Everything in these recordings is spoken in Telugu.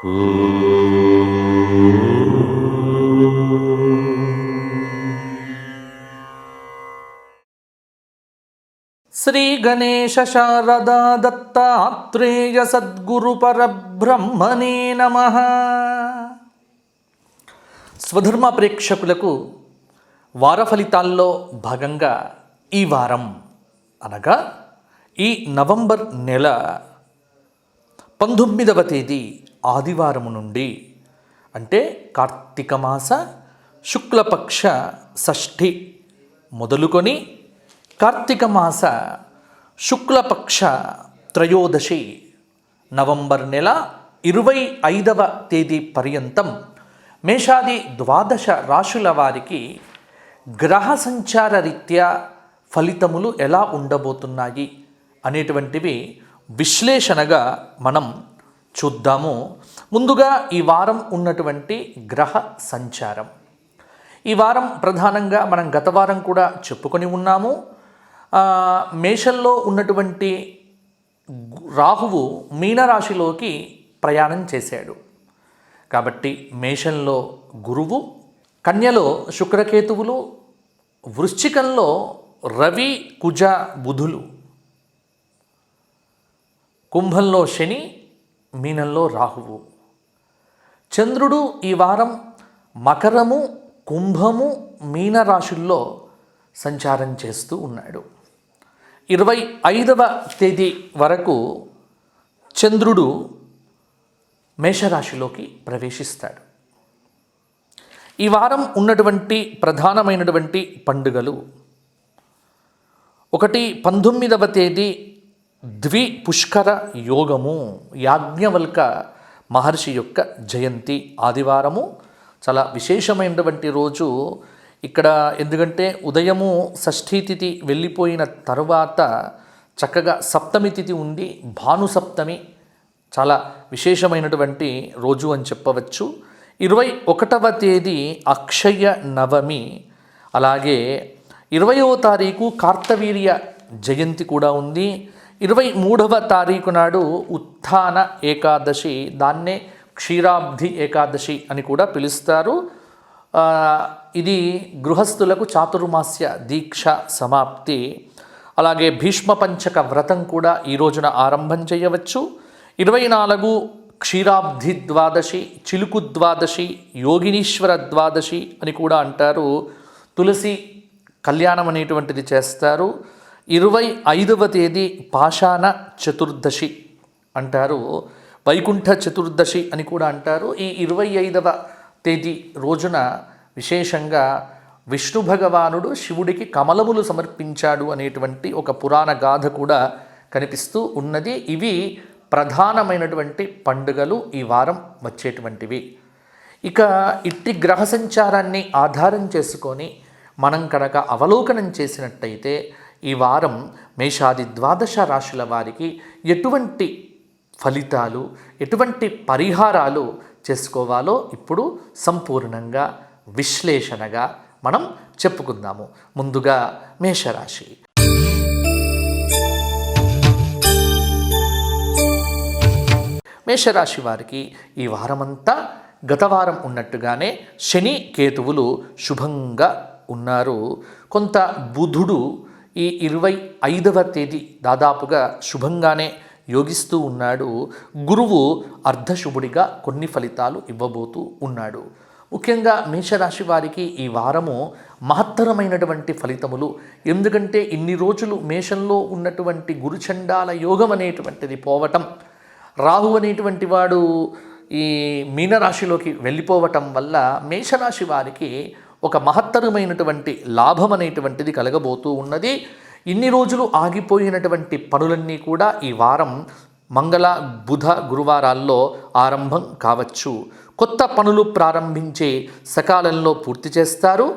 శ్రీ గణేశ శారదా దత్తాత్రేయ సద్గురు పరబ్రహ్మణే నమః. స్వధర్మ ప్రేక్షకులకు వార ఫలితాల్లో భాగంగా ఈ వారం అనగా ఈ నవంబర్ నెల 19వ తేదీ ఆదివారం నుండి అంటే కార్తీక మాస శుక్లపక్ష షష్ఠి మొదలుకొని కార్తీక మాస శుక్లపక్ష త్రయోదశి నవంబర్ నెల 25వ తేదీ పర్యంతం మేషాది 12 రాశుల వారికి గ్రహ సంచార రీత్యా ఫలితములు ఎలా ఉండబోతున్నాయి అనేటువంటివి విశ్లేషణగా మనం చూద్దాము. ముందుగా ఈ వారం ఉన్నటువంటి గ్రహ సంచారం. ఈ వారం ప్రధానంగా మనం గత వారం కూడా చెప్పుకొని ఉన్నాము. మేషంలో ఉన్నటువంటి రాహువు మీనరాశిలోకి ప్రయాణం చేశాడు కాబట్టి మేషంలో గురువు, కన్యలో శుక్రకేతువులు, వృశ్చికంలో రవి కుజ బుధులు, కుంభంలో శని, మీనంలో రాహువు. చంద్రుడు ఈ వారం మకరము, కుంభము, మీనరాశుల్లో సంచారం చేస్తూ ఉన్నాడు. 25వ తేదీ వరకు చంద్రుడు మేషరాశిలోకి ప్రవేశిస్తాడు. ఈ వారం ఉన్నటువంటి ప్రధానమైనటువంటి పండుగలు: ఒకటి 19వ తేదీ ద్విపుష్కర యోగము, యాజ్ఞవల్క మహర్షి యొక్క జయంతి ఆదివారము. చాలా విశేషమైనటువంటి రోజు ఇక్కడ. ఎందుకంటే ఉదయము షష్ఠీ తిథి వెళ్ళిపోయిన తర్వాత చక్కగా సప్తమి తిథి ఉంది, భాను సప్తమి. చాలా విశేషమైనటువంటి రోజు అని చెప్పవచ్చు. 21వ తేదీ అక్షయ నవమి, అలాగే 20వ తారీఖు కార్తవీర్య జయంతి కూడా ఉంది. 23వ తారీఖు నాడు ఉత్థాన ఏకాదశి, దాన్నే క్షీరాబ్ధి ఏకాదశి అని కూడా పిలుస్తారు. ఇది గృహస్థులకు చాతుర్మాస్య దీక్ష సమాప్తి. అలాగే భీష్మ పంచక వ్రతం కూడా ఈ రోజున ఆరంభం చేయవచ్చు. 24 క్షీరాబ్ధి ద్వాదశి, చిలుకు ద్వాదశి, యోగినీశ్వర ద్వాదశి అని కూడా అంటారు. తులసి కళ్యాణం అనేటువంటిది చేస్తారు. 25వ తేదీ పాషాణ చతుర్దశి అంటారు, వైకుంఠ చతుర్దశి అని కూడా అంటారు. ఈ 25వ తేదీ రోజున విశేషంగా విష్ణు భగవానుడు శివుడికి కమలములు సమర్పించాడు అనేటువంటి ఒక పురాణ గాథ కూడా కనిపిస్తూ ఉన్నది. ఇవి ప్రధానమైనటువంటి పండుగలు ఈ వారం వచ్చేటువంటివి. ఇక ఇట్టి గ్రహ సంచారాన్ని ఆధారం చేసుకొని మనం కనుక అవలోకనం చేసినట్టయితే ఈ వారం మేషాది 12 రాశుల వారికి ఎటువంటి ఫలితాలు, ఎటువంటి పరిహారాలు చేసుకోవాలో ఇప్పుడు సంపూర్ణంగా విశ్లేషణగా మనం చెప్పుకుందాము. ముందుగా మేషరాశి. మేషరాశి వారికి ఈ వారమంతా గత వారం ఉన్నట్టుగానే శని కేతువులు శుభంగా ఉన్నారు. కొంత బుధుడు ఈ 25వ తేదీ దాదాపుగా శుభంగానే యోగిస్తూ ఉన్నాడు. గురువు అర్ధశుభుడిగా కొన్ని ఫలితాలు ఇవ్వబోతూ ఉన్నాడు. ముఖ్యంగా మేషరాశి వారికి ఈ వారము మహత్తరమైనటువంటి ఫలితములు. ఎందుకంటే ఇన్ని రోజులు మేషంలో ఉన్నటువంటి గురుచండాల యోగం అనేటువంటిది పోవటం, రాహు అనేటువంటి వాడు ఈ మీనరాశిలోకి వెళ్ళిపోవటం వల్ల మేషరాశి వారికి ఒక మహత్తరమైనటువంటి లాభం అనేటువంటిది కలగబోతూ ఉన్నది. ఇన్ని రోజులు ఆగిపోయినటువంటి పనులన్నీ కూడా ఈ వారం మంగళ, బుధ, గురువారాల్లో ఆరంభం కావచ్చు. కొత్త పనులు ప్రారంభించే సకాలంలో పూర్తి చేస్తారు.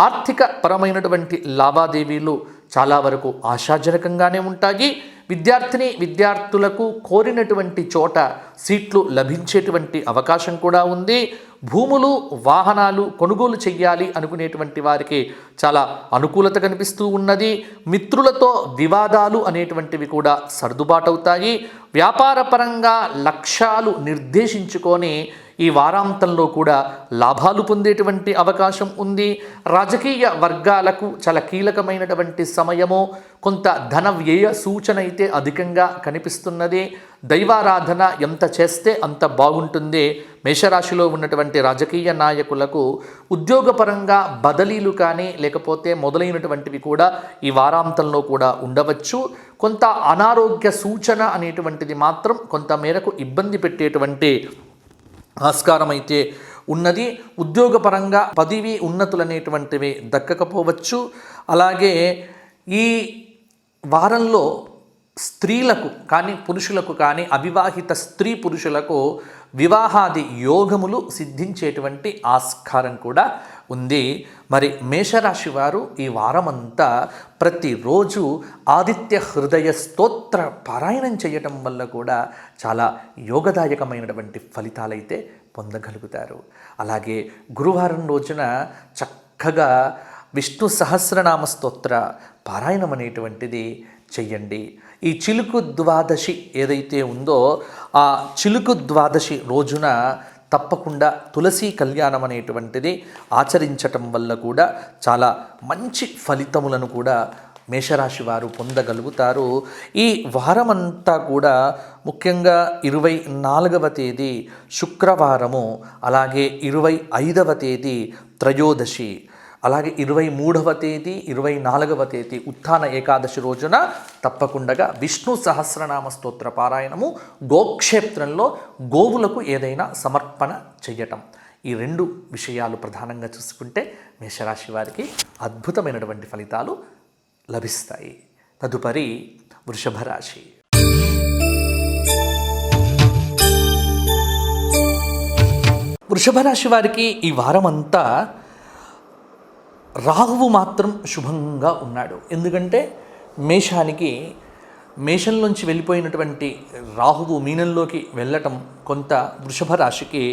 ఆర్థిక పరమైనటువంటి లావాదేవీలు చాలా వరకు ఆశాజనకంగానే ఉంటాయి. విద్యార్థులకు కోరినటువంటి చోట సీట్లు లభించేటువంటి అవకాశం కూడా ఉంది. భూములు, వాహనాలు కొనుగోలు చెయ్యాలి అనుకునేటువంటి వారికి చాలా అనుకూలత కనిపిస్తూ ఉన్నది. మిత్రులతో వివాదాలు అనేటువంటివి కూడా సర్దుబాటు అవుతాయి. వ్యాపారపరంగా లక్ష్యాలు నిర్దేశించుకొని ఈ వారాంతంలో కూడా లాభాలు పొందేటువంటి అవకాశం ఉంది. రాజకీయ వర్గాలకు చాలా కీలకమైనటువంటి సమయము. కొంత ధన వ్యయ సూచన అయితే అధికంగా కనిపిస్తున్నది. దైవారాధన ఎంత చేస్తే అంత బాగుంటుంది. మేషరాశిలో ఉన్నటువంటి రాజకీయ నాయకులకు ఉద్యోగపరంగా బదిలీలు కానీ లేకపోతే మొదలైనటువంటివి కూడా ఈ వారాంతంలో కూడా ఉండవచ్చు. కొంత అనారోగ్య సూచన అనేటువంటిది మాత్రం కొంత మేరకు ఇబ్బంది పెట్టేటువంటి ఆస్కారం అయితే ఉన్నది. ఉద్యోగపరంగా పదవి ఉన్నతులు అనేటువంటివి దక్కకపోవచ్చు. అలాగే ఈ వారంలో స్త్రీలకు కానీ పురుషులకు కానీ అవివాహిత స్త్రీ పురుషులకు వివాహాది యోగములు సిద్ధించేటువంటి ఆస్కారం కూడా ఉంది. మరి మేషరాశి వారు ఈ వారమంతా ప్రతిరోజు ఆదిత్య హృదయ స్తోత్ర పారాయణం చేయటం వల్ల కూడా చాలా యోగదాయకమైనటువంటి ఫలితాలైతే పొందగలుగుతారు. అలాగే గురువారం రోజున చక్కగా విష్ణు సహస్రనామ స్తోత్ర పారాయణం అనేటువంటిది చెయ్యండి. ఈ చిలుకు ద్వాదశి ఏదైతే ఉందో ఆ చిలుకు ద్వాదశి రోజున తప్పకుండా తులసి కళ్యాణం అనేటువంటిది ఆచరించటం వల్ల కూడా చాలా మంచి ఫలితములను కూడా మేషరాశి వారు పొందగలుగుతారు. ఈ వారమంతా కూడా ముఖ్యంగా 24వ తేదీ శుక్రవారము, అలాగే 25వ తేదీ త్రయోదశి, అలాగే 23వ తేదీ 24వ తేదీ ఉత్థాన ఏకాదశి రోజున తప్పకుండా విష్ణు సహస్రనామ స్తోత్ర పారాయణము, గోక్షేత్రంలో గోవులకు ఏదైనా సమర్పణ చెయ్యటం, ఈ రెండు విషయాలు ప్రధానంగా చూసుకుంటే మేషరాశి వారికి అద్భుతమైనటువంటి ఫలితాలు లభిస్తాయి. తదుపరి వృషభ రాశి. వృషభ రాశి వారికి ఈ వారమంతా రాహువు మాత్రం శుభంగా ఉన్నాడు. ఎందుకంటే మేషంలోంచి వెళ్ళిపోయినటువంటి రాహువు మీనంలోకి వెళ్ళటం కొంత వృషభ రాశికి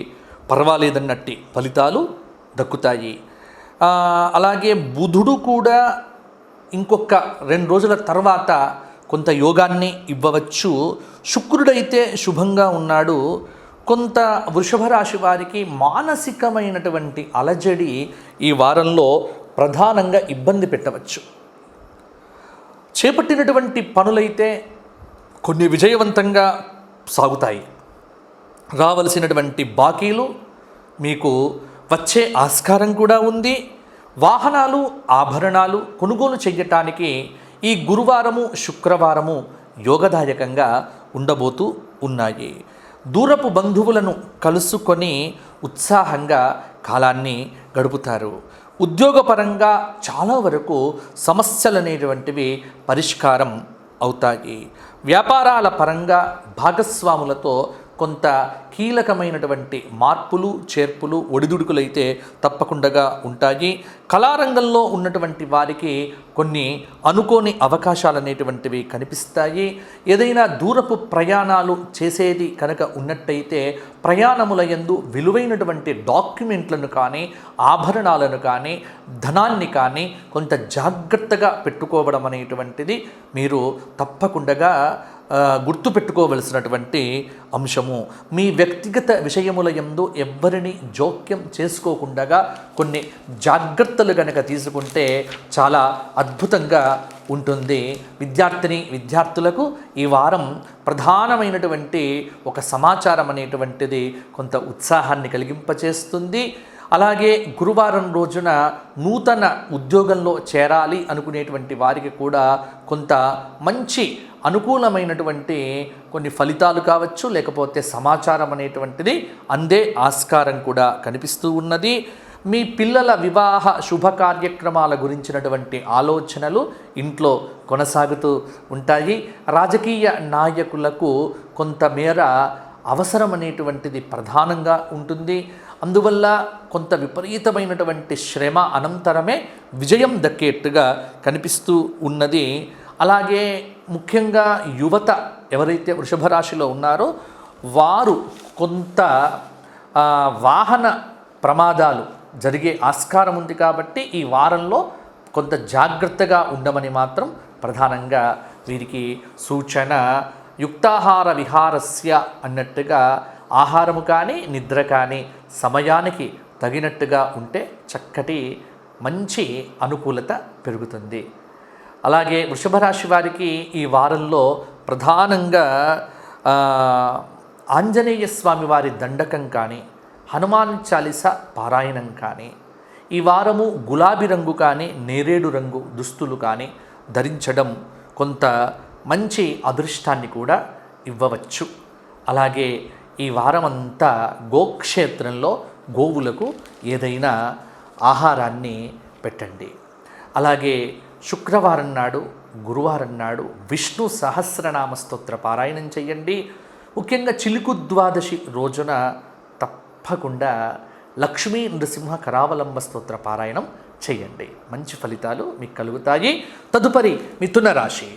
పర్వాలేదన్నట్టి ఫలితాలు దక్కుతాయి. అలాగే బుధుడు కూడా ఇంకొక 2 రోజుల తర్వాత కొంత యోగాన్ని ఇవ్వవచ్చు. శుక్రుడైతే శుభంగా ఉన్నాడు. కొంత వృషభ రాశి వారికి మానసికమైనటువంటి అలజడి ఈ వారంలో ప్రధానంగా ఇబ్బంది పెట్టవచ్చు. చేపట్టినటువంటి పనులైతే కొన్ని విజయవంతంగా సాగుతాయి. రావలసినటువంటి బాకీలు మీకు వచ్చే ఆస్కారం కూడా ఉంది. వాహనాలు, ఆభరణాలు కొనుగోలు చేయటానికి ఈ గురువారము, శుక్రవారము యోగదాయకంగా ఉండబోతూ ఉన్నాయి. దూరపు బంధువులను కలుసుకొని ఉత్సాహంగా కాలాన్ని గడుపుతారు. ఉద్యోగపరంగా చాలా వరకు సమస్యలు అనేటువంటివి పరిష్కారం అవుతాయి. వ్యాపారాల పరంగా భాగస్వాములతో కొంత కీలకమైనటువంటి మార్పులు, చేర్పులు, ఒడిదుడుకులైతే తప్పకుండా ఉంటాయి. కళారంగంలో ఉన్నటువంటి వారికి కొన్ని అనుకోని అవకాశాలు అనేటువంటివి కనిపిస్తాయి. ఏదైనా దూరపు ప్రయాణాలు చేసేది కనుక ఉన్నట్టయితే ప్రయాణముల యందు విలువైనటువంటి డాక్యుమెంట్లను కానీ, ఆభరణాలను కానీ, ధనాన్ని కానీ కొంత జాగ్రత్తగా పెట్టుకోవడం అనేటువంటిది మీరు తప్పకుండా గుర్తుపెట్టుకోవలసినటువంటి అంశము. మీ వ్యక్తిగత విషయముల యందు ఎవ్వరిని జోక్యం చేసుకోకుండా కొన్ని జాగ్రత్తలు కనుక తీసుకుంటే చాలా అద్భుతంగా ఉంటుంది. విద్యార్థులకు ఈ వారం ప్రధానమైనటువంటి ఒక సమాచారం అనేటువంటిది కొంత ఉత్సాహాన్ని కలిగింపచేస్తుంది. అలాగే గురువారం రోజున నూతన ఉద్యోగంలో చేరాలి అనుకునేటువంటి వారికి కూడా కొంత మంచి అనుకూలమైనటువంటి కొన్ని ఫలితాలు కావచ్చు, లేకపోతే సమాచారం అనేటువంటిది అందే ఆస్కారం కూడా కనిపిస్తూ ఉన్నది. మీ పిల్లల వివాహ శుభ కార్యక్రమాల గురించినటువంటి ఆలోచనలు ఇంట్లో కొనసాగుతూ ఉంటాయి. రాజకీయ నాయకులకు కొంతమేర అవసరం అనేటువంటిది ప్రధానంగా ఉంటుంది. అందువల్ల కొంత విపరీతమైనటువంటి శ్రమ అనంతరమే విజయం దక్కేట్టుగా కనిపిస్తూ ఉన్నది. అలాగే ముఖ్యంగా యువత ఎవరైతే వృషభ రాశిలో ఉన్నారో వారు కొంత వాహన ప్రమాదాలు జరిగే ఆస్కారం ఉంది కాబట్టి ఈ వారంలో కొంత జాగ్రత్తగా ఉండమని మాత్రం ప్రధానంగా వీరికి సూచన. యుక్తాహార విహారస్య అన్నట్టుగా ఆహారము కానీ నిద్ర కానీ సమయానికి తగినట్టుగా ఉంటే చక్కటి మంచి అనుకూలత పెరుగుతుంది. అలాగే వృషభ రాశి వారికి ఈ వారంలో ప్రధానంగా ఆంజనేయ స్వామి వారి దండకం కానీ హనుమాన్ చాలీస పారాయణం కానీ, ఈ వారము గులాబీ రంగు కానీ నేరేడు రంగు దుస్తులు కానీ ధరించడం కొంత మంచి అదృష్టాన్ని కూడా ఇవ్వవచ్చు. అలాగే ఈ వారమంతా గోక్షేత్రంలో గోవులకు ఏదైనా ఆహారాన్ని పెట్టండి. అలాగే శుక్రవారం నాడు గురువారం నాడు విష్ణు సహస్రనామ స్తోత్ర పారాయణం చేయండి. ముఖ్యంగా చిలుకు ద్వాదశి రోజున తప్పకుండా లక్ష్మీ నృసింహ కరావలంబ స్తోత్ర పారాయణం చేయండి. మంచి ఫలితాలు మీకు కలుగుతాయి. తదుపరి మిథున రాశి.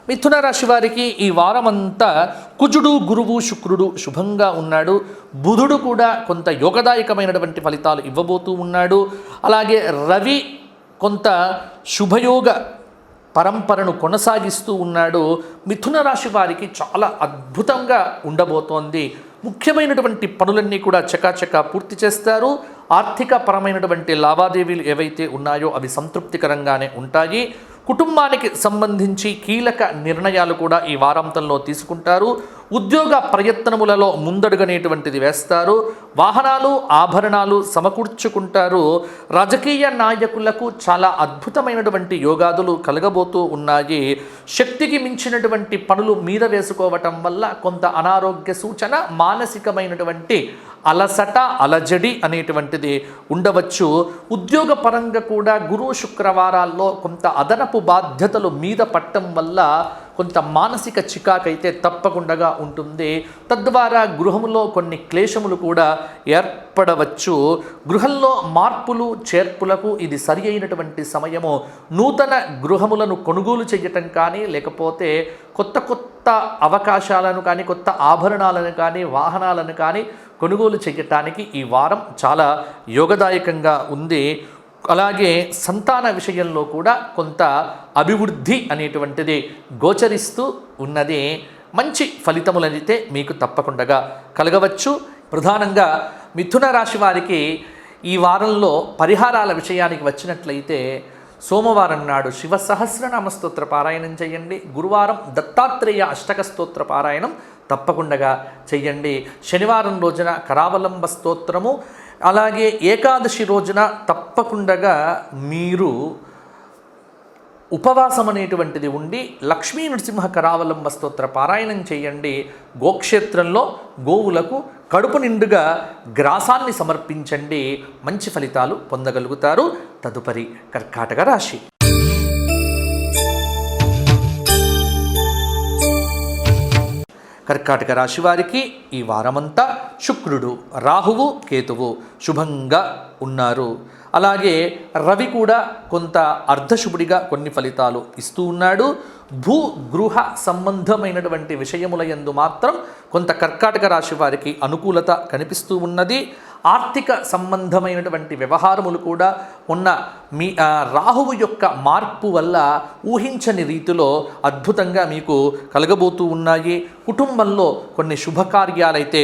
మిథున రాశి వారికి ఈ వారమంతా కుజుడు గురువు శుక్రుడు శుభంగా ఉన్నాడు. బుధుడు కూడా కొంత యోగదాయకమైనటువంటి ఫలితాలు ఇవ్వబోతూ ఉన్నాడు. అలాగే రవి కొంత శుభయోగ పరంపరను కొనసాగిస్తూ ఉన్నాడు. మిథున రాశి వారికి చాలా అద్భుతంగా ఉండబోతోంది. ముఖ్యమైనటువంటి పనులన్నీ కూడా చకాచకా పూర్తి చేస్తారు. ఆర్థిక పరమైనటువంటి లావాదేవీలు ఏవైతే ఉన్నాయో అవి సంతృప్తికరంగానే ఉంటాయి. కుటుంబానికి సంబంధించి కీలక నిర్ణయాలు కూడా ఈ వారాంతంలో తీసుకుంటారు. ఉద్యోగ ప్రయత్నములలో ముందడుగనేటువంటిది వేస్తారు. వాహనాలు ఆభరణాలు సమకూర్చుకుంటారు. రాజకీయ నాయకులకు చాలా అద్భుతమైనటువంటి యోగాదులు కలగబోతూ ఉన్నాయి. శక్తికి మించినటువంటి పనులు మీద వేసుకోవటం వల్ల కొంత అనారోగ్య సూచన, మానసికమైనటువంటి అలసట అలజడి అనేటువంటిది ఉండవచ్చు. ఉద్యోగ పరంగా కూడా గురు శుక్రవారాల్లో కొంత అదనపు బాధ్యతలు మీద పట్టడం వల్ల కొంత మానసిక చికాకైతే తప్పకుండా ఉంటుంది. తద్వారా గృహంలో కొన్ని క్లేశములు కూడా ఏర్పడవచ్చు. గృహంలో మార్పులు చేర్పులకు ఇది సరి అయినటువంటి సమయము. నూతన గృహములను కొనుగోలు చేయటం కానీ, లేకపోతే కొత్త కొత్త అవకాశాలను కానీ, కొత్త ఆభరణాలను కానీ, వాహనాలను కానీ కొనుగోలు చేయటానికి ఈ వారం చాలా యోగదాయకంగా ఉంది. అలాగే సంతాన విషయంలో కూడా కొంత అభివృద్ధి అనేటువంటిది గోచరిస్తూ ఉన్నది. మంచి ఫలితములైతే మీకు తప్పకుండా కలగవచ్చు. ప్రధానంగా మిథున రాశి వారికి ఈ వారంలో పరిహారాల విషయానికి వచ్చినట్లయితే సోమవారం నాడు శివ సహస్రనామ స్తోత్ర పారాయణం చేయండి. గురువారం దత్తాత్రేయ అష్టక స్తోత్ర పారాయణం తప్పకుండా చెయ్యండి. శనివారం రోజున కరావలంబ స్తోత్రము, అలాగే ఏకాదశి రోజున తప్పకుండా మీరు ఉపవాసం అనేటువంటిది ఉండి లక్ష్మీ నృసింహ కరావలంబ స్తోత్ర పారాయణం చేయండి. గోక్షేత్రంలో గోవులకు కడుపు నిండుగా గ్రాసాన్ని సమర్పించండి. మంచి ఫలితాలు పొందగలుగుతారు. తదుపరి కర్కాటక రాశి. కర్కాటక రాశి వారికి ఈ వారమంతా శుక్రుడు, రాహువు, కేతువు శుభంగా ఉన్నారు. అలాగే రవి కూడా కొంత అర్ధశుభుడిగా కొన్ని ఫలితాలు ఇస్తూ ఉన్నాడు. భూ గృహ సంబంధమైనటువంటి విషయముల యందు మాత్రం కొంత కర్కాటక రాశి వారికి అనుకూలత కనిపిస్తూ ఉన్నది. ఆర్థిక సంబంధమైనటువంటి వ్యవహారములు కూడా ఉన్న మీ రాహువు యొక్క మార్పు వల్ల ఊహించని రీతిలో అద్భుతంగా మీకు కలగబోతూ ఉన్నాయి. కుటుంబంలో కొన్ని శుభకార్యాలైతే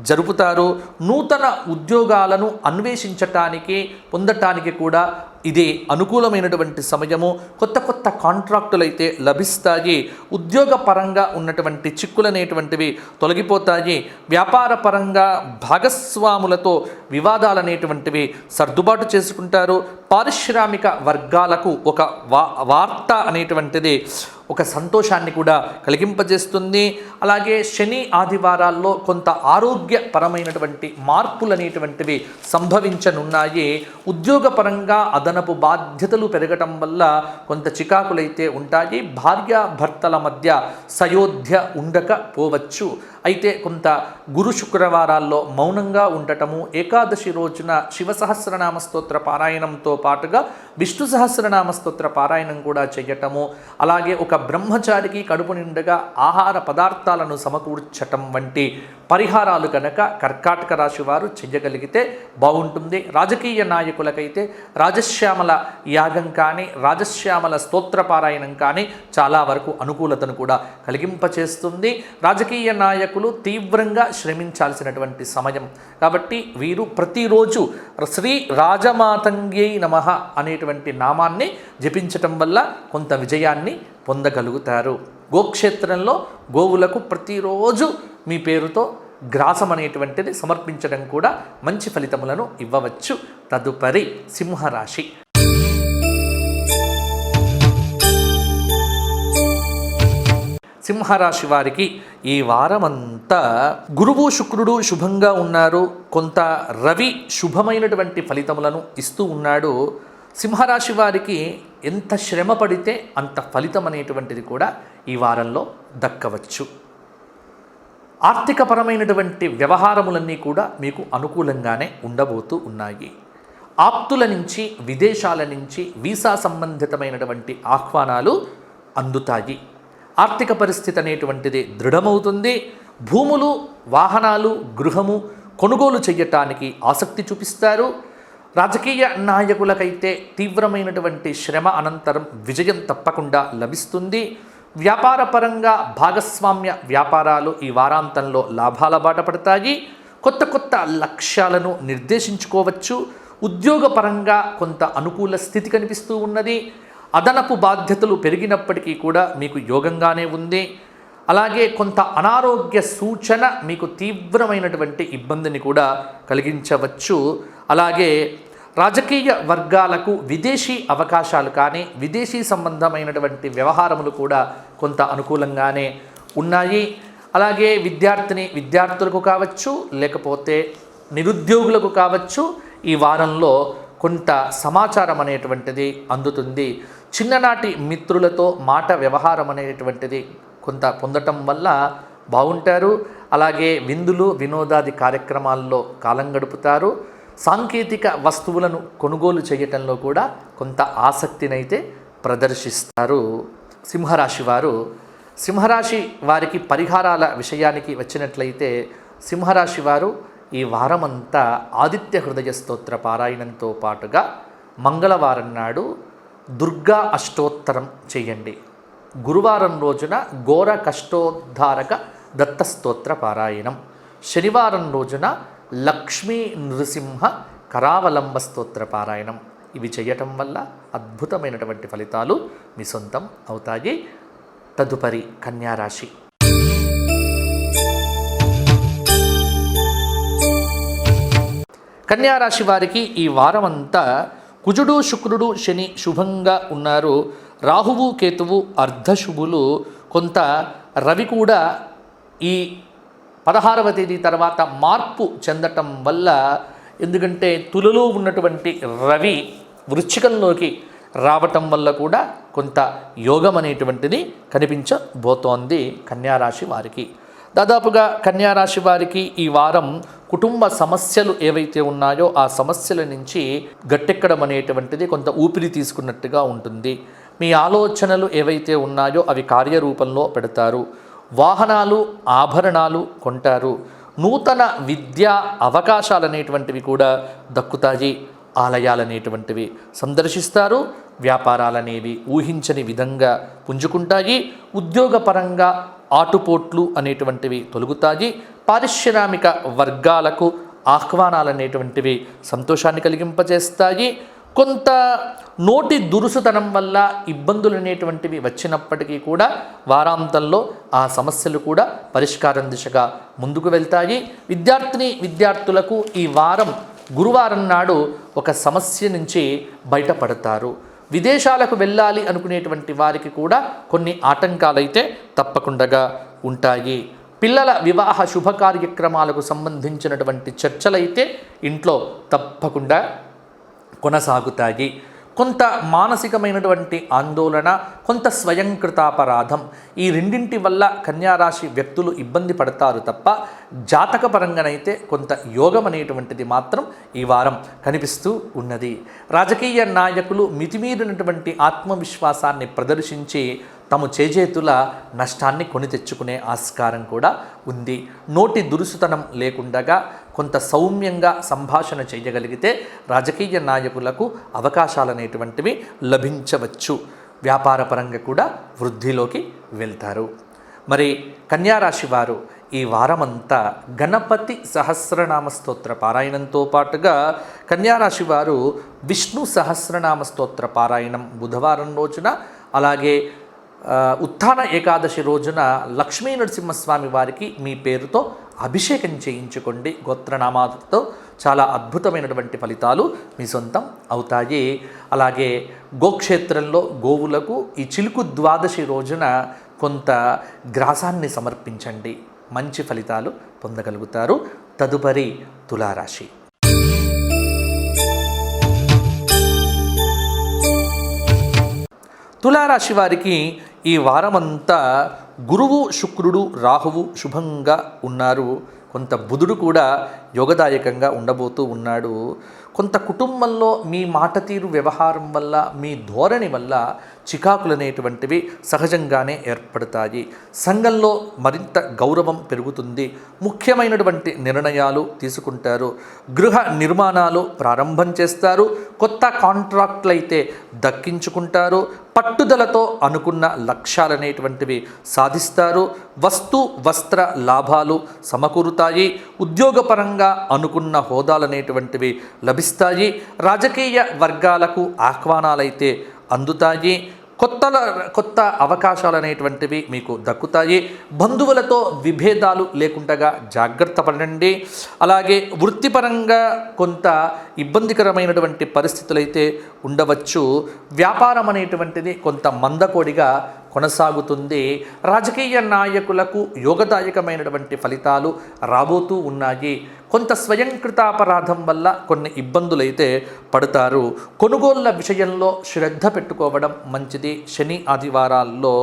జరుపుతారు. నూతన ఉద్యోగాలను అన్వేషించటానికి పొందటానికి కూడా ఇది అనుకూలమైనటువంటి సమయము. కొత్త కొత్త కాంట్రాక్టులు అయితే లభిస్తాయి. ఉద్యోగ పరంగా ఉన్నటువంటి చిక్కులనేటువంటివి తొలగిపోతాయి. వ్యాపార పరంగా భాగస్వాములతో వివాదాలనేటువంటివి సర్దుబాటు చేసుకుంటారు. పారిశ్రామిక వర్గాలకు ఒక వార్త అనేటువంటిది ఒక సంతోషాన్ని కూడా కలిగింపజేస్తుంది. అలాగే శని ఆదివారాల్లో కొంత ఆరోగ్యపరమైనటువంటి మార్పులు అనేటువంటివి సంభవించనున్నాయి. ఉద్యోగపరంగా అదనపు బాధ్యతలు పెరగటం వల్ల కొంత చికాకులైతే ఉంటాయి. భార్యాభర్తల మధ్య సయోధ్య ఉండకపోవచ్చు. అయితే కొంత గురు శుక్రవారాల్లో మౌనంగా ఉండటము, ఏకాదశి రోజున శివ సహస్రనామ స్తోత్ర పారాయణంతో పాటుగా విష్ణు సహస్రనామ స్తోత్ర పారాయణం కూడా చేయటము, అలాగే ఒక బ్రహ్మచారికి కడుపు నిండుగా ఆహార పదార్థాలను సమకూర్చటం వంటి పరిహారాలు కనుక కర్కాటక రాశి వారు చెయ్యగలిగితే బాగుంటుంది. రాజకీయ నాయకులకైతే రాజశ్యామల యాగం కానీ రాజశ్యామల స్తోత్ర పారాయణం కానీ చాలా వరకు అనుకూలతను కూడా కలిగింపచేస్తుంది. రాజకీయ నాయకులు తీవ్రంగా శ్రమించాల్సినటువంటి సమయం కాబట్టి వీరు ప్రతిరోజు శ్రీ రాజమాతంగ్యై నమః అనేటువంటి నామాన్ని జపించటం వల్ల కొంత విజయాన్ని పొందగలుగుతారు. గోక్షేత్రంలో గోవులకు ప్రతిరోజు మీ పేరుతో గ్రాసం అనేటువంటిది సమర్పించడం కూడా మంచి ఫలితములను ఇవ్వవచ్చు. తదుపరి సింహరాశి. సింహరాశి వారికి ఈ వారమంతా గురువు శుక్రుడు శుభంగా ఉన్నారు. కొంత రవి శుభమైనటువంటి ఫలితములను ఇస్తూ ఉన్నాడు. సింహరాశి వారికి ఎంత శ్రమ పడితే అంత ఫలితం అనేటువంటిది కూడా ఈ వారంలో దక్కవచ్చు. ఆర్థికపరమైనటువంటి వ్యవహారములన్నీ కూడా మీకు అనుకూలంగానే ఉండబోతూ ఉన్నాయి. ఆప్తుల నుంచి విదేశాల నుంచి వీసా సంబంధితమైనటువంటి ఆహ్వానాలు అందుతాయి. ఆర్థిక పరిస్థితి అనేటువంటిది దృఢమవుతుంది. భూములు, వాహనాలు, గృహము కొనుగోలు చేయటానికి ఆసక్తి చూపిస్తారు. రాజకీయ నాయకులకైతే తీవ్రమైనటువంటి శ్రమ అనంతరం విజయం తప్పకుండా లభిస్తుంది. వ్యాపారపరంగా భాగస్వామ్య వ్యాపారాలు ఈ వారాంతంలో లాభాల బాట పడతాయి. కొత్త కొత్త లక్ష్యాలను నిర్దేశించుకోవచ్చు. ఉద్యోగపరంగా కొంత అనుకూల స్థితి కనిపిస్తూ ఉన్నది. అదనపు బాధ్యతలు పెరిగినప్పటికీ కూడా మీకు యోగంగానే ఉంది. అలాగే కొంత అనారోగ్య సూచన మీకు తీవ్రమైనటువంటి ఇబ్బందిని కూడా కలిగించవచ్చు. అలాగే రాజకీయ వర్గాలకు విదేశీ అవకాశాలు కానీ విదేశీ సంబంధమైనటువంటి వ్యవహారములు కూడా కొంత అనుకూలంగానే ఉన్నాయి. అలాగే విద్యార్థులకు కావచ్చు, లేకపోతే నిరుద్యోగులకు కావచ్చు, ఈ వారంలో కొంత సమాచారం అనేటువంటిది అందుతుంది. చిన్ననాటి మిత్రులతో మాట వ్యవహారం అనేటువంటిది కొంత పొందటం వల్ల బాగుంటారు. అలాగే విందులు వినోదాది కార్యక్రమాల్లో కాలం గడుపుతారు. సాంకేతిక వస్తువులను కొనుగోలు చేయటంలో కూడా కొంత ఆసక్తినైతే ప్రదర్శిస్తారు. సింహరాశి వారికి పరిహారాల విషయానికి వచ్చినట్లయితే సింహరాశి వారు ఈ వారమంతా ఆదిత్య హృదయ స్తోత్ర పారాయణంతో పాటుగా మంగళవారం నాడు దుర్గా అష్టోత్తరం చేయండి. గురువారం రోజున ఘోర కష్టోద్ధారక దత్త స్తోత్ర పారాయణం, శనివారం రోజున లక్ష్మీ నృసింహ కరావలంబ స్తోత్ర పారాయణం. ఇవి చేయటం వల్ల అద్భుతమైనటువంటి ఫలితాలు మీ సొంతం అవుతాయి. తదుపరి కన్యారాశి. కన్యారాశి వారికి ఈ వారమంతా కుజుడు శుక్రుడు శని శుభంగా ఉన్నారు. రాహువు కేతువు అర్ధశుభులు. కొంత రవి కూడా ఈ 16వ తేదీ తర్వాత మార్పు చెందటం వల్ల, ఎందుకంటే తులలో ఉన్నటువంటి రవి వృశ్చికంలోకి రావటం వల్ల కూడా కొంత యోగం అనేటువంటిది కనిపించబోతోంది కన్యారాశి వారికి. దాదాపుగా కన్యారాశి వారికి ఈ వారం కుటుంబ సమస్యలు ఏవైతే ఉన్నాయో ఆ సమస్యల నుంచి గట్టెక్కడం అనేటువంటిది కొంత ఊపిరి తీసుకున్నట్టుగా ఉంటుంది. మీ ఆలోచనలు ఏవైతే ఉన్నాయో అవి కార్యరూపంలో పెడతారు. వాహనాలు, ఆభరణాలు కొంటారు. నూతన విద్యా అవకాశాలు అనేటువంటివి కూడా దక్కుతాయి. ఆలయాలనేటువంటివి సందర్శిస్తారు. వ్యాపారాలనేవి ఊహించని విధంగా పుంజుకుంటాయి. ఉద్యోగపరంగా ఆటుపోట్లు అనేటువంటివి తొలగుతాయి. పారిశ్రామిక వర్గాలకు ఆహ్వానాలనేటువంటివి సంతోషాన్ని కలిగింపజేస్తాయి. కొంత నోటి దురుసుతనం వల్ల ఇబ్బందులు అనేటువంటివి వచ్చినప్పటికీ కూడా వారాంతంలో ఆ సమస్యలు కూడా పరిష్కారం దిశగా ముందుకు వెళ్తాయి. విద్యార్థులకు ఈ వారం గురువారం నాడు ఒక సమస్య నుంచి బయటపడతారు. విదేశాలకు వెళ్ళాలి అనుకునేటువంటి వారికి కూడా కొన్ని ఆటంకాలైతే తప్పకుండా ఉంటాయి. పిల్లల వివాహ శుభ కార్యక్రమాలకు సంబంధించినటువంటి చర్చలైతే ఇంట్లో తప్పకుండా కొనసాగుతాయి. కొంత మానసికమైనటువంటి ఆందోళన, కొంత స్వయంకృతాపరాధం, ఈ రెండింటి వల్ల కన్యారాశి వ్యక్తులు ఇబ్బంది పడతారు తప్ప జాతకపరంగానైతే కొంత యోగం అనేటువంటిది మాత్రం ఈ వారం కనిపిస్తూ ఉన్నది. రాజకీయ నాయకులు మితిమీరినటువంటి ఆత్మవిశ్వాసాన్ని ప్రదర్శించి తమ చేజేతుల నష్టాన్ని కొని తెచ్చుకునే ఆస్కారం కూడా ఉంది. నోటి దురుసుతనం లేకుండగా కొంత సౌమ్యంగా సంభాషణ చేయగలిగితే రాజకీయ నాయకులకు అవకాశాలనేటువంటివి లభించవచ్చు. వ్యాపారపరంగా కూడా వృద్ధిలోకి వెళ్తారు. మరి కన్యారాశి వారు ఈ వారమంతా గణపతి సహస్రనామ స్తోత్ర పారాయణంతో పాటుగా కన్యారాశి వారు విష్ణు సహస్రనామ స్తోత్ర పారాయణం బుధవారం రోజున, అలాగే ఉత్థాన ఏకాదశి రోజున లక్ష్మీ నరసింహస్వామి వారికి మీ పేరుతో అభిషేకం చేయించుకోండి. గోత్రనామాలతో చాలా అద్భుతమైనటువంటి ఫలితాలు మీ సొంతం అవుతాయి. అలాగే గోక్షేత్రంలో గోవులకు ఈ చిలుకు ద్వాదశి రోజున కొంత గ్రాసాన్ని సమర్పించండి. మంచి ఫలితాలు పొందగలుగుతారు. తదుపరి తులారాశి. తులారాశి వారికి ఈ వారమంతా గురువు, శుక్రుడు, రాహువు శుభంగా ఉన్నారు. కొంత బుధుడు కూడా యోగదాయకంగా ఉండబోతూ ఉన్నాడు. కొంత కుటుంబంలో మీ మాట తీరు, వ్యవహారం వల్ల, మీ ధోరణి వల్ల చికాకులు అనేటువంటివి సహజంగానే ఏర్పడతాయి. సంఘంలో మరింత గౌరవం పెరుగుతుంది. ముఖ్యమైనటువంటి నిర్ణయాలు తీసుకుంటారు. గృహ నిర్మాణాలు ప్రారంభం చేస్తారు. కొత్త కాంట్రాక్ట్లు అయితే దక్కించుకుంటారు. పట్టుదలతో అనుకున్న లక్ష్యాలనేటువంటివి సాధిస్తారు. వస్తు వస్త్ర లాభాలు సమకూరుతాయి. ఉద్యోగపరంగా అనుకున్న హోదాలనేటువంటివి లభిస్తాయి. రాజకీయ వర్గాలకు ఆహ్వానాలైతే అందుతాయి. కొత్త అవకాశాలు అనేటువంటివి మీకు దక్కుతాయి. బంధువులతో విభేదాలు లేకుండా జాగ్రత్త పడండి. అలాగే వృత్తిపరంగా కొంత ఇబ్బందికరమైనటువంటి పరిస్థితులు అయితే ఉండవచ్చు. వ్యాపారం అనేటువంటిది కొంత మందకోడిగా కొనసాగుతుంది. రాజకీయ నాయకులకు యోగదాయకమైనటువంటి ఫలితాలు రాబోతూ ఉన్నాయి. కొంత స్వయంకృతాపరాధం వల్ల కొన్ని ఇబ్బందులైతే పడతారు. కొనుగోళ్ల విషయంలో శ్రద్ధ పెట్టుకోవడం మంచిది శని ఆదివారాల్లో.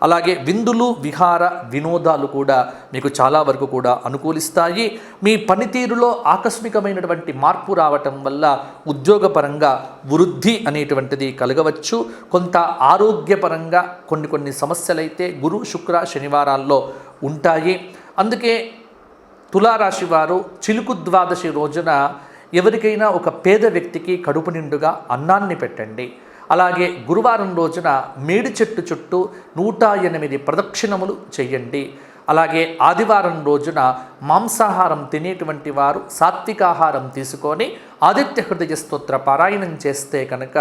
అలాగే విందులు, విహార వినోదాలు కూడా మీకు చాలా వరకు కూడా అనుకూలిస్తాయి. మీ పనితీరులో ఆకస్మికమైనటువంటి మార్పు రావటం వల్ల ఉద్యోగపరంగా వృద్ధి అనేటువంటిది కలగవచ్చు. కొంత ఆరోగ్యపరంగా కొన్ని సమస్యలైతే గురు, శుక్ర, శనివారాల్లో ఉంటాయి. అందుకే తులారాశి వారు చిలుకు ద్వాదశి రోజున ఎవరికైనా ఒక పేద వ్యక్తికి కడుపు నిండుగా అన్నాన్ని పెట్టండి. అలాగే గురువారం రోజున మేడి చెట్టు చుట్టూ 108 ప్రదక్షిణములు చేయండి. అలాగే ఆదివారం రోజున మాంసాహారం తినేటువంటి వారు సాత్వికాహారం తీసుకొని ఆదిత్య హృదయ స్తోత్ర పారాయణం చేస్తే కనుక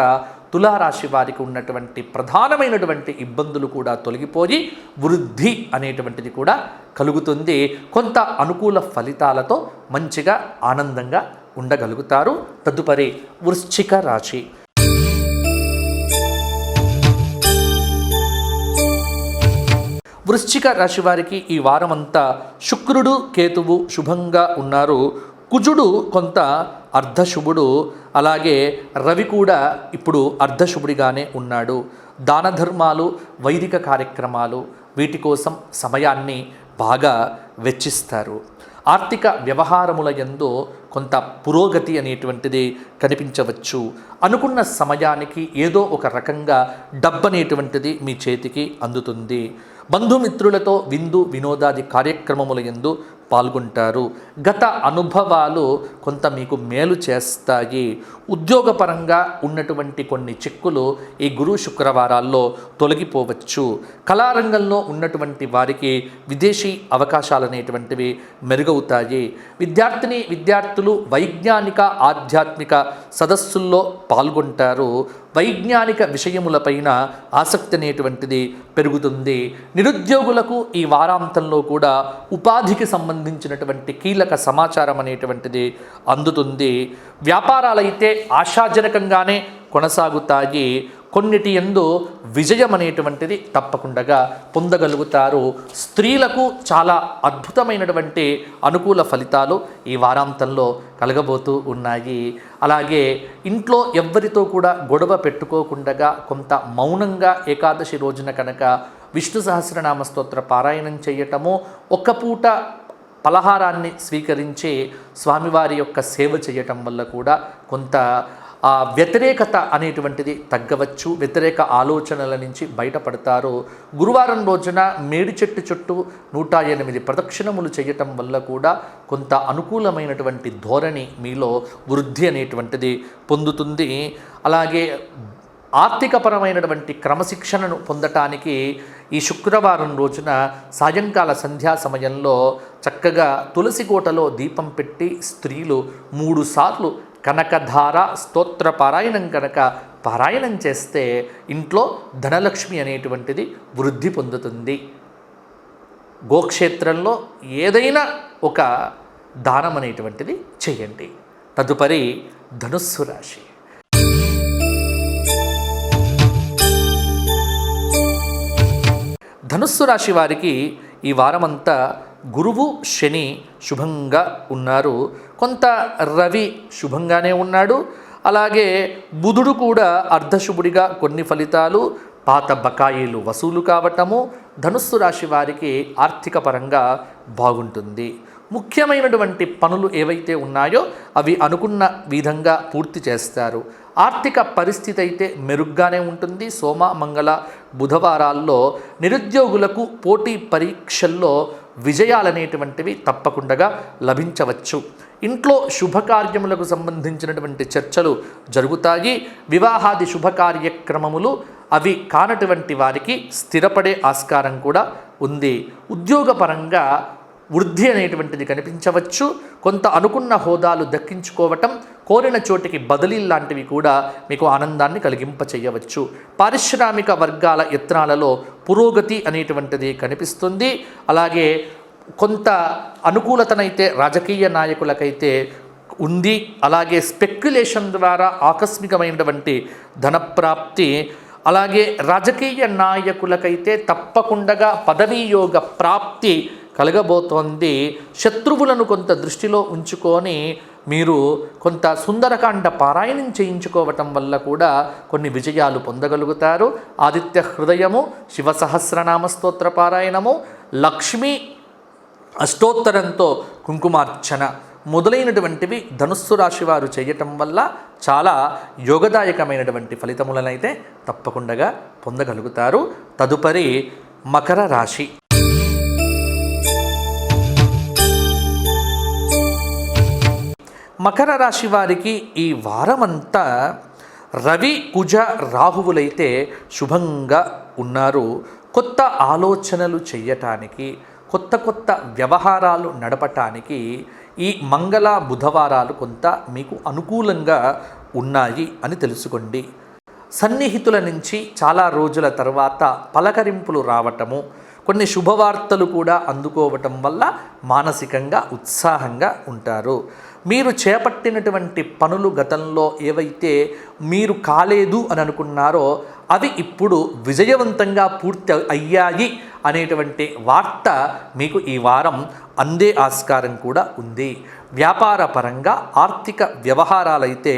తులారాశి వారికి ఉన్నటువంటి ప్రధానమైనటువంటి ఇబ్బందులు కూడా తొలగిపోయి వృద్ధి అనేటువంటిది కూడా కలుగుతుంది. కొంత అనుకూల ఫలితాలతో మంచిగా ఆనందంగా ఉండగలుగుతారు. తదుపరి వృశ్చిక రాశి. వృశ్చిక రాశి వారికి ఈ వారమంతా శుక్రుడు, కేతువు శుభంగా ఉన్నారు. కుజుడు కొంత అర్ధశుభుడు, అలాగే రవి కూడా ఇప్పుడు అర్ధశుభుడిగానే ఉన్నాడు. దాన ధర్మాలు, వైదిక కార్యక్రమాలు వీటి కోసం సమయాన్ని బాగా వెచ్చిస్తారు. ఆర్థిక వ్యవహారముల యందు కొంత పురోగతి అనేటువంటిది కనిపించవచ్చు. అనుకున్న సమయానికి ఏదో ఒక రకంగా డబ్బు అనేటువంటిది మీ చేతికి అందుతుంది. బంధుమిత్రులతో విందు వినోదాది కార్యక్రమముల యందు పాల్గొంటారు. గత అనుభవాలు కొంత మీకు మేలు చేస్తాయి. ఉద్యోగపరంగా ఉన్నటువంటి కొన్ని చిక్కులు ఈ గురు శుక్రవారాల్లో తొలగిపోవచ్చు. కళారంగంలో ఉన్నటువంటి వారికి విదేశీ అవకాశాలు అనేటువంటివి మెరుగవుతాయి. విద్యార్థులు వైజ్ఞానిక ఆధ్యాత్మిక సదస్సుల్లో పాల్గొంటారు. వైజ్ఞానిక విషయములపైన ఆసక్తి అనేటువంటిది పెరుగుతుంది. నిరుద్యోగులకు ఈ వారాంతంలో కూడా ఉపాధికి సంబంధించినటువంటి కీలక సమాచారం అనేటువంటిది అందుతుంది. వ్యాపారాలైతే ఆశాజనకంగానే కొనసాగుతాయి. కొన్నిటి యందు విజయం అనేటువంటిది తప్పకుండా పొందగలుగుతారు. స్త్రీలకు చాలా అద్భుతమైనటువంటి అనుకూల ఫలితాలు ఈ వారాంతంలో కలగబోతూ ఉన్నాయి. అలాగే ఇంట్లో ఎవ్వరితో కూడా గొడవ పెట్టుకోకుండా కొంత మౌనంగా ఏకాదశి రోజున కనుక విష్ణు సహస్రనామ స్తోత్ర పారాయణం చేయటము, ఒక్క పూట పలహారాన్ని స్వీకరించి స్వామివారి యొక్క సేవ చేయటం వల్ల కూడా కొంత వ్యతిరేకత అనేటువంటిది తగ్గవచ్చు. వ్యతిరేక ఆలోచనల నుంచి బయటపడతారు. గురువారం రోజున మేడి చెట్టు చుట్టూ 108 ప్రదక్షిణములు చేయటం వల్ల కూడా కొంత అనుకూలమైనటువంటి ధోరణి మీలో వృద్ధి అనేటువంటిది పొందుతుంది. అలాగే ఆర్థికపరమైనటువంటి క్రమశిక్షణను పొందటానికి ఈ శుక్రవారం రోజున సాయంకాల సంధ్యా సమయంలో చక్కగా తులసి కోటలో దీపం పెట్టి స్త్రీలు 3 సార్లు కనకధార స్తోత్ర పారాయణం కనుక పారాయణం చేస్తే ఇంట్లో ధనలక్ష్మి అనేటువంటిది వృద్ధి పొందుతుంది. గోక్షేత్రంలో ఏదైనా ఒక దానం అనేటువంటిది చేయండి. తదుపరి ధనుస్సు రాశి. ధనుస్సు రాశి వారికి ఈ వారమంతా గురువు శని శుభంగా ఉన్నారు. కొంత రవి శుభంగానే ఉన్నాడు. అలాగే బుధుడు కూడా అర్ధశుభుడిగా కొన్ని ఫలితాలు, పాత బకాయిలు వసూలు కావటము ధనుస్సు రాశి వారికి ఆర్థిక పరంగా బాగుంటుంది. ముఖ్యమైనటువంటి పనులు ఏవైతే ఉన్నాయో అవి అనుకున్న విధంగా పూర్తి చేస్తారు. ఆర్థిక పరిస్థితి అయితే మెరుగ్గానే ఉంటుంది. సోమ మంగళ బుధవారాల్లో నిరుద్యోగులకు పోటీ పరీక్షల్లో విజయాలనేటువంటివి తప్పకుండా లభించవచ్చు. ఇంట్లో శుభకార్యములకు సంబంధించినటువంటి చర్చలు జరుగుతాయి. వివాహాది శుభకార్యక్రమములు అవి కానటువంటి వారికి స్థిరపడే ఆస్కారం కూడా ఉంది. ఉద్యోగపరంగా వృద్ధి అనేటువంటిది కనిపించవచ్చు. కొంత అనుకున్న హోదాలు దక్కించుకోవటం, కోరిన చోటికి బదిలీ లాంటివి కూడా మీకు ఆనందాన్ని కలిగింప చేయవచ్చు. పారిశ్రామిక వర్గాల యత్నాలలో పురోగతి అనేటువంటిది కనిపిస్తుంది. అలాగే కొంత అనుకూలతనైతే రాజకీయ నాయకులకైతే ఉంది. అలాగే స్పెక్యులేషన్ ద్వారా ఆకస్మికమైనటువంటి ధనప్రాప్తి, అలాగే రాజకీయ నాయకులకైతే తప్పకుండా పదవీయోగ ప్రాప్తి కలగబోతోంది. శత్రువులను కొంత దృష్టిలో ఉంచుకొని మీరు కొంత సుందరకాండ పారాయణం చేయించుకోవటం వల్ల కూడా కొన్ని విజయాలు పొందగలుగుతారు. ఆదిత్య హృదయము, శివ సహస్రనామ స్తోత్ర పారాయణము, లక్ష్మీ అష్టోత్తరంతో కుంకుమార్చన మొదలైనటువంటివి ధనుస్సు రాశి వారు చేయటం వల్ల చాలా యోగదాయకమైనటువంటి ఫలితములనైతే తప్పకుండా పొందగలుగుతారు. తదుపరి మకర రాశి. మకర రాశి వారికి ఈ వారమంతా రవి కుజ రాహువులైతే శుభంగా ఉన్నారు. కొత్త ఆలోచనలు చేయటానికి, కొత్త వ్యవహారాలు నడపటానికి ఈ మంగళ బుధవారాలు కొంత మీకు అనుకూలంగా ఉన్నాయి అని తెలుసుకోండి. సన్నిహితుల నుంచి చాలా రోజుల తర్వాత పలకరింపులు రావటము, కొన్ని శుభవార్తలు కూడా అందుకోవటం వల్ల మానసికంగా ఉత్సాహంగా ఉంటారు. మీరు చేపట్టినటువంటి పనులు గతంలో ఏవైతే మీరు కాలేదు అని అనుకున్నారో అవి ఇప్పుడు విజయవంతంగా పూర్తి అయ్యాయి అనేటువంటి వార్త మీకు ఈ వారం అందే ఆస్కారం కూడా ఉంది. వ్యాపార పరంగా ఆర్థిక వ్యవహారాలైతే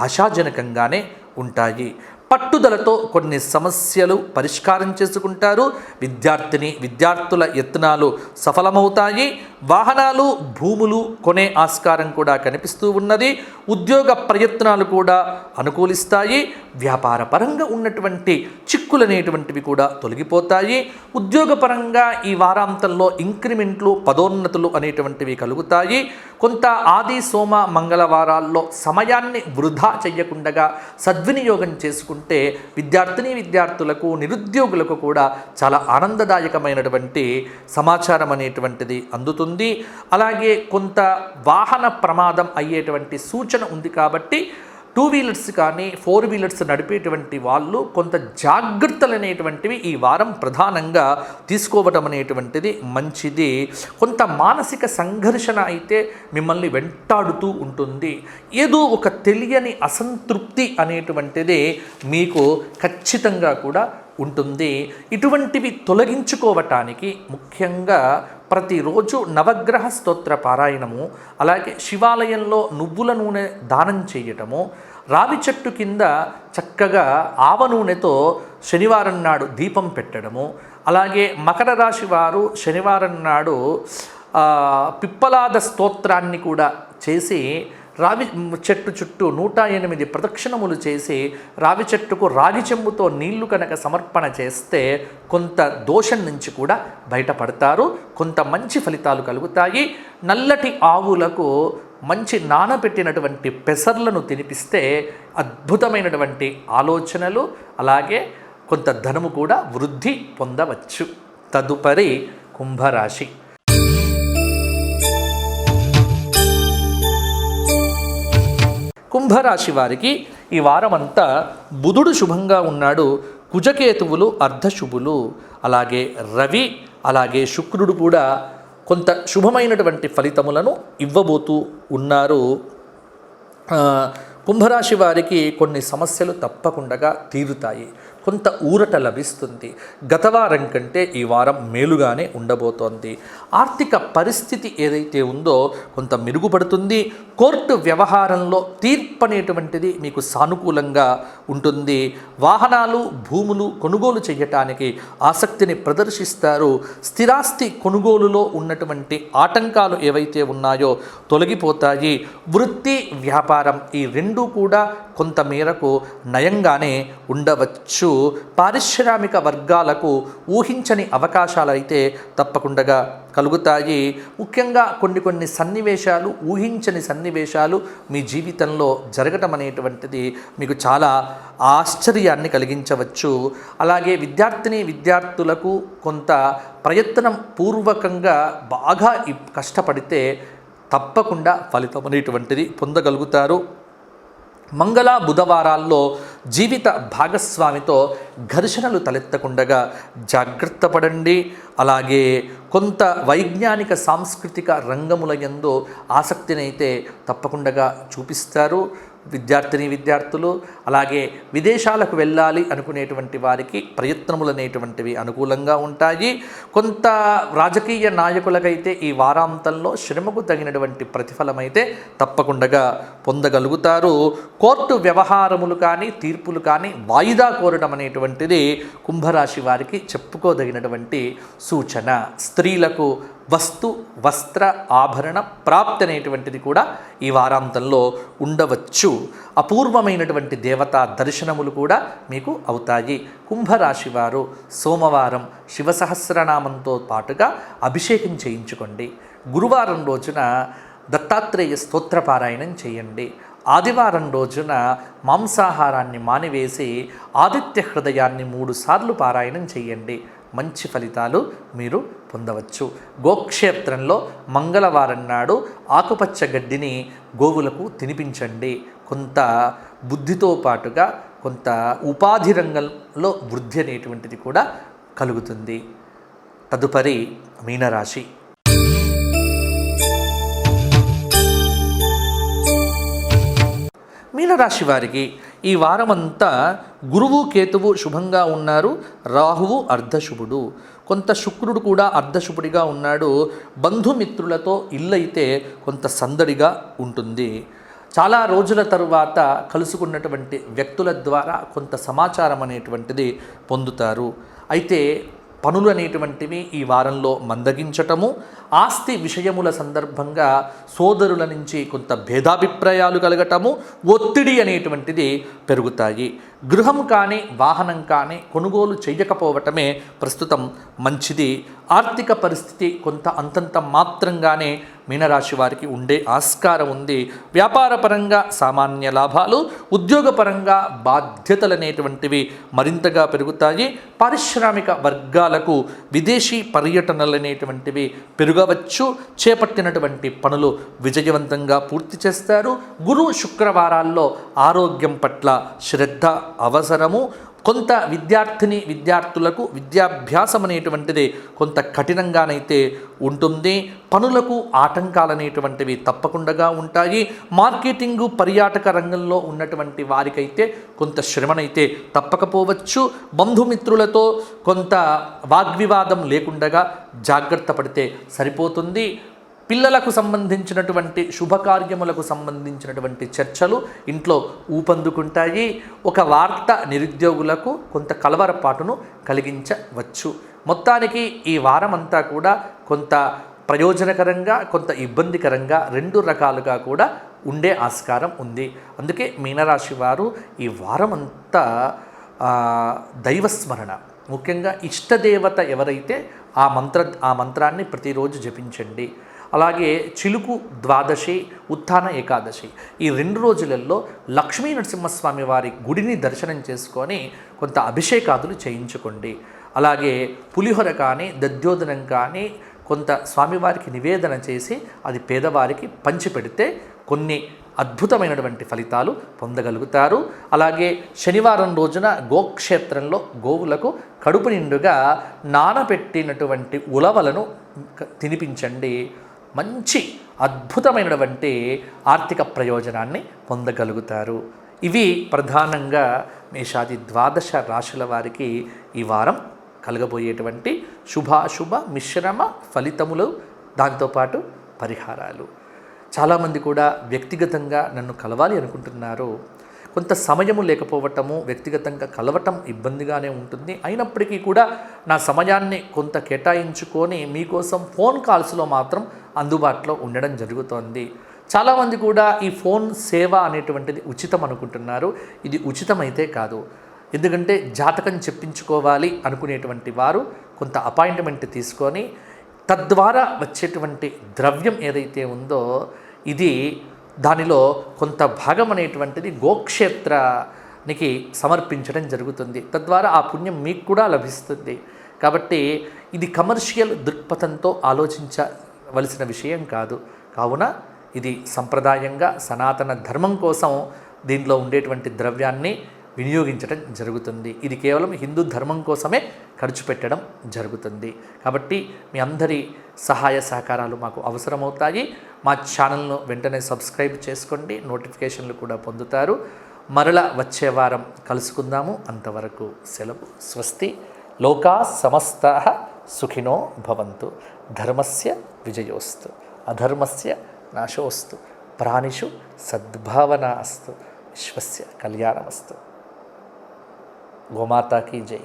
ఆశాజనకంగానే ఉంటాయి. పట్టుదలతో కొన్ని సమస్యలు పరిష్కారం చేసుకుంటారు. విద్యార్థుల యత్నాలు సఫలమవుతాయి. వాహనాలు, భూములు కొనే ఆస్కారం కూడా కనిపిస్తూ ఉన్నది. ఉద్యోగ ప్రయత్నాలు కూడా అనుకూలిస్తాయి. వ్యాపార పరంగా ఉన్నటువంటి చిక్కులనేటువంటివి కూడా తొలగిపోతాయి. ఉద్యోగపరంగా ఈ వారాంతంలో ఇంక్రిమెంట్లు, పదోన్నతులు అనేటువంటివి కలుగుతాయి. కొంత ఆది సోమ మంగళవారాల్లో సమయాన్ని వృధా చెయ్యకుండా సద్వినియోగం చేసుకుంటే విద్యార్థులకు, నిరుద్యోగులకు కూడా చాలా ఆనందదాయకమైనటువంటి సమాచారం అనేటువంటిది అందుతుంది. అలాగే కొంత వాహన ప్రమాదం అయ్యేటువంటి సూచన ఉంది కాబట్టి టూ వీలర్స్ కానీ 4 వీలర్స్ నడిపేటువంటి వాళ్ళు కొంత జాగ్రత్తలు అనేటువంటివి ఈ వారం ప్రధానంగా తీసుకోవటం అనేటువంటిది మంచిది. కొంత మానసిక సంఘర్షణ అయితే మిమ్మల్ని వెంటాడుతూ ఉంటుంది. ఏదో ఒక తెలియని అసంతృప్తి అనేటువంటిది మీకు ఖచ్చితంగా కూడా ఉంటుంది. ఇటువంటివి తొలగించుకోవటానికి ముఖ్యంగా ప్రతిరోజు నవగ్రహ స్తోత్ర పారాయణము, అలాగే శివాలయంలో నువ్వుల నూనె దానం చేయటము, రావి చెట్టు కింద చక్కగా ఆవ నూనెతో శనివారం నాడు దీపం పెట్టడము, అలాగే మకర రాశి వారు శనివారం నాడు పిప్పలాద స్తోత్రాన్ని కూడా చేసి రావి చెట్టు చుట్టూ 108 ప్రదక్షిణములు చేసి రావి చెట్టుకు రాగి చెంబుతో నీళ్లు కనుక సమర్పణ చేస్తే కొంత దోషం నుంచి కూడా బయటపడతారు. కొంత మంచి ఫలితాలు కలుగుతాయి. నల్లటి ఆవులకు మంచి నానబెట్టినటువంటి పెసర్లను తినిపిస్తే అద్భుతమైనటువంటి ఆలోచనలు, అలాగే కొంత ధనము కూడా వృద్ధి పొందవచ్చు. తదుపరి కుంభరాశి. కుంభరాశి వారికి ఈ వారమంతా బుధుడు శుభంగా ఉన్నాడు. కుజకేతువులు అర్ధశుభులు, అలాగే రవి అలాగే శుక్రుడు కూడా కొంత శుభమైనటువంటి ఫలితములను ఇవ్వబోతూ ఉన్నారు. కుంభరాశి వారికి కొన్ని సమస్యలు తప్పకుండా తీరుతాయి. కొంత ఊరట లభిస్తుంది. గత వారం కంటే ఈ వారం మేలుగానే ఉండబోతోంది. ఆర్థిక పరిస్థితి ఏదైతే ఉందో కొంత మెరుగుపడుతుంది. కోర్టు వ్యవహారంలో తీర్పు అనేటువంటిది మీకు సానుకూలంగా ఉంటుంది. వాహనాలు, భూములు కొనుగోలు చేయటానికి ఆసక్తిని ప్రదర్శిస్తారు. స్థిరాస్తి కొనుగోలులో ఉన్నటువంటి ఆటంకాలు ఏవైతే ఉన్నాయో తొలగిపోతాయి. వృత్తి, వ్యాపారం ఈ రెండూ కూడా కొంత మేరకు నయంగానే ఉండవచ్చు. పారిశ్రామిక వర్గాలకు ఊహించని అవకాశాలు అయితే తప్పకుండా కలుగుతాయి. ముఖ్యంగా కొన్ని సన్నివేశాలు, ఊహించని సన్నివేశాలు మీ జీవితంలో జరగటం అనేటువంటిది మీకు చాలా ఆశ్చర్యాన్ని కలిగించవచ్చు. అలాగే విద్యార్థులకు కొంత ప్రయత్నం పూర్వకంగా బాగా కష్టపడితే తప్పకుండా ఫలితం అనేటువంటిది పొందగలుగుతారు. మంగళ బుధవారాల్లో జీవిత భాగస్వామితో ఘర్షణలు తలెత్తకుండగా జాగ్రత్త పడండి. అలాగే కొంత వైజ్ఞానిక సాంస్కృతిక రంగముల యందు ఆసక్తినైతే తప్పకుండా చూపిస్తారు విద్యార్థులు. అలాగే విదేశాలకు వెళ్ళాలి అనుకునేటువంటి వారికి ప్రయత్నములు అనేటువంటివి అనుకూలంగా ఉంటాయి. కొంత రాజకీయ నాయకులకైతే ఈ వారాంతంలో శ్రమకు తగినటువంటి ప్రతిఫలం అయితే తప్పకుండా పొందగలుగుతారు. కోర్టు వ్యవహారములు కానీ, తీర్పులు కానీ వాయిదా కోరడం అనేటువంటిది కుంభరాశి వారికి చెప్పుకోదగినటువంటి సూచన. స్త్రీలకు వస్తు, వస్త్ర, ఆభరణ ప్రాప్తి అనేటువంటిది కూడా ఈ వారాంతంలో ఉండవచ్చు. అపూర్వమైనటువంటి దేవతా దర్శనములు కూడా మీకు అవుతాయి. కుంభరాశి వారు సోమవారం శివ సహస్రనామంతో పాటుగా అభిషేకం చేయించుకోండి. గురువారం రోజున దత్తాత్రేయ స్తోత్రపారాయణం చేయండి. ఆదివారం రోజున మాంసాహారాన్ని మానివేసి ఆదిత్య హృదయాన్ని 3 సార్లు పారాయణం చేయండి. మంచి ఫలితాలు మీరు పొందవచ్చు. గోక్షేత్రంలో మంగళవారం నాడు ఆకుపచ్చ గడ్డిని గోవులకు తినిపించండి. కొంత బుద్ధితో పాటుగా కొంత ఉపాధి రంగంలో వృద్ధి అనేటువంటిది కూడా కలుగుతుంది. తదుపరి మీనరాశి. మీనరాశి వారికి ఈ వారమంతా గురువు, కేతువు శుభంగా ఉన్నారు. రాహువు అర్ధశుభుడు. కొంత శుక్రుడు కూడా అర్ధశుభుడిగా ఉన్నాడు. బంధుమిత్రులతో ఇల్లైతే కొంత సందడిగా ఉంటుంది. చాలా రోజుల తరువాత కలుసుకున్నటువంటి వ్యక్తుల ద్వారా కొంత సమాచారం అనేటువంటిది పొందుతారు. అయితే పనులు అనేటువంటివి ఈ వారంలో మందగించటము, ఆస్తి విషయముల సందర్భంగా సోదరుల నుంచి కొంత భేదాభిప్రాయాలు కలగటము, ఒత్తిడి అనేటువంటిది పెరుగుతాయి. గృహం కానీ వాహనం కానీ కొనుగోలు చేయకపోవటమే ప్రస్తుతం మంచిది. ఆర్థిక పరిస్థితి కొంత అంతంత మాత్రంగానే మీనరాశి వారికి ఉండే ఆస్కారం ఉంది. వ్యాపారపరంగా సామాన్య లాభాలు, ఉద్యోగపరంగా బాధ్యతలు అనేటువంటివి మరింతగా పెరుగుతాయి. పారిశ్రామిక వర్గాలకు విదేశీ పర్యటనలు అనేటువంటివి పెరగవచ్చు. చేపట్టినటువంటి పనులు విజయవంతంగా పూర్తి చేస్తారు. గురు శుక్రవారాల్లో ఆరోగ్యం పట్ల శ్రద్ధ అవసరము. కొంత విద్యార్థులకు విద్యాభ్యాసం అనేటువంటిది కొంత కఠినంగానైతే ఉంటుంది. పనులకు ఆటంకాలు అనేటువంటివి తప్పకుండా ఉంటాయి. మార్కెటింగు, పర్యాటక రంగంలో ఉన్నటువంటి వారికైతే కొంత శ్రమనైతే తప్పకపోవచ్చు. బంధుమిత్రులతో కొంత వాగ్వివాదం లేకుండా జాగ్రత్త పడితే సరిపోతుంది. పిల్లలకు సంబంధించినటువంటి శుభకార్యములకు సంబంధించినటువంటి చర్చలు ఇంట్లో ఊపందుకుంటాయి. ఒక వార్త నిరుద్యోగులకు కొంత కలవరపాటును కలిగించవచ్చు. మొత్తానికి ఈ వారమంతా కూడా కొంత ప్రయోజనకరంగా, కొంత ఇబ్బందికరంగా, రెండు రకాలుగా కూడా ఉండే ఆస్కారం ఉంది. అందుకే మీనరాశి వారు ఈ వారమంతా దైవస్మరణ, ముఖ్యంగా ఇష్టదేవత ఎవరైతే ఆ మంత్రాన్ని ప్రతిరోజు జపించండి. అలాగే చిలుకు ద్వాదశి, ఉత్థాన ఏకాదశి ఈ 2 రోజులలో లక్ష్మీ నరసింహస్వామి వారి గుడిని దర్శనం చేసుకొని కొంత అభిషేకాదులు చేయించుకోండి. అలాగే పులిహోర కానీ, దధ్యోదనం కానీ కొంత స్వామివారికి నివేదన చేసి అది పేదవారికి పంచిపెడితే కొన్ని అద్భుతమైనటువంటి ఫలితాలు పొందగలుగుతారు. అలాగే శనివారం రోజున గోక్షేత్రంలో గోవులకు కడుపు నిండుగా నానబెట్టినటువంటి ఉలవలను తినిపించండి. మంచి అద్భుతమైనటువంటి ఆర్థిక ప్రయోజనాన్ని పొందగలుగుతారు. ఇవి ప్రధానంగా మేషాది ద్వాదశ రాశుల వారికి ఈ వారం కలగబోయేటువంటి శుభాశుభ మిశ్రమ ఫలితములు, దాంతోపాటు పరిహారాలు. చాలామంది కూడా వ్యక్తిగతంగా నన్ను కలవాలి అనుకుంటున్నారు. కొంత సమయము లేకపోవటము, వ్యక్తిగతంగా కలవటం ఇబ్బందిగానే ఉంటుంది. అయినప్పటికీ కూడా నా సమయాన్ని కొంత కేటాయించుకొని మీకోసం ఫోన్ కాల్స్లో మాత్రం అందుబాటులో ఉండడం జరుగుతోంది. చాలామంది కూడా ఈ ఫోన్ సేవ అనేటువంటిది ఉచితం అనుకుంటున్నారు. ఇది ఉచితమైతే కాదు. ఎందుకంటే జాతకం చెప్పించుకోవాలి అనుకునేటువంటి వారు కొంత అపాయింట్మెంట్ తీసుకొని తద్వారా వచ్చేటువంటి ద్రవ్యం ఏదైతే ఉందో ఇది దానిలో కొంత భాగం అనేటువంటిది గోక్షేత్రానికి సమర్పించడం జరుగుతుంది. తద్వారా ఆ పుణ్యం మీకు కూడా లభిస్తుంది. కాబట్టి ఇది కమర్షియల్ దృక్పథంతో ఆలోచించవలసిన విషయం కాదు. కావున ఇది సంప్రదాయంగా సనాతన ధర్మం కోసం దీంట్లో ఉండేటువంటి ద్రవ్యాన్ని వినియోగించడం జరుగుతుంది. ఇది కేవలం హిందూ ధర్మం కోసమే ఖర్చు పెట్టడం జరుగుతుంది. కాబట్టి మీ అందరి సహాయ సహకారాలు మాకు అవసరమవుతాయి. మా ఛానల్ను వెంటనే సబ్స్క్రైబ్ చేసుకోండి, నోటిఫికేషన్లు కూడా పొందుతారు. మరల వచ్చే వారం కలుసుకుందాము. అంతవరకు సెలవు. స్వస్తి. లోకా సమస్తాః సుఖినో భవంతు. ధర్మస్య విజయోస్తు, అధర్మస్య నాశోస్తు. ప్రాణిషు సద్భావనా అస్తు. విశ్వస్య కళ్యాణమస్తు. గోమాతా కీ జై.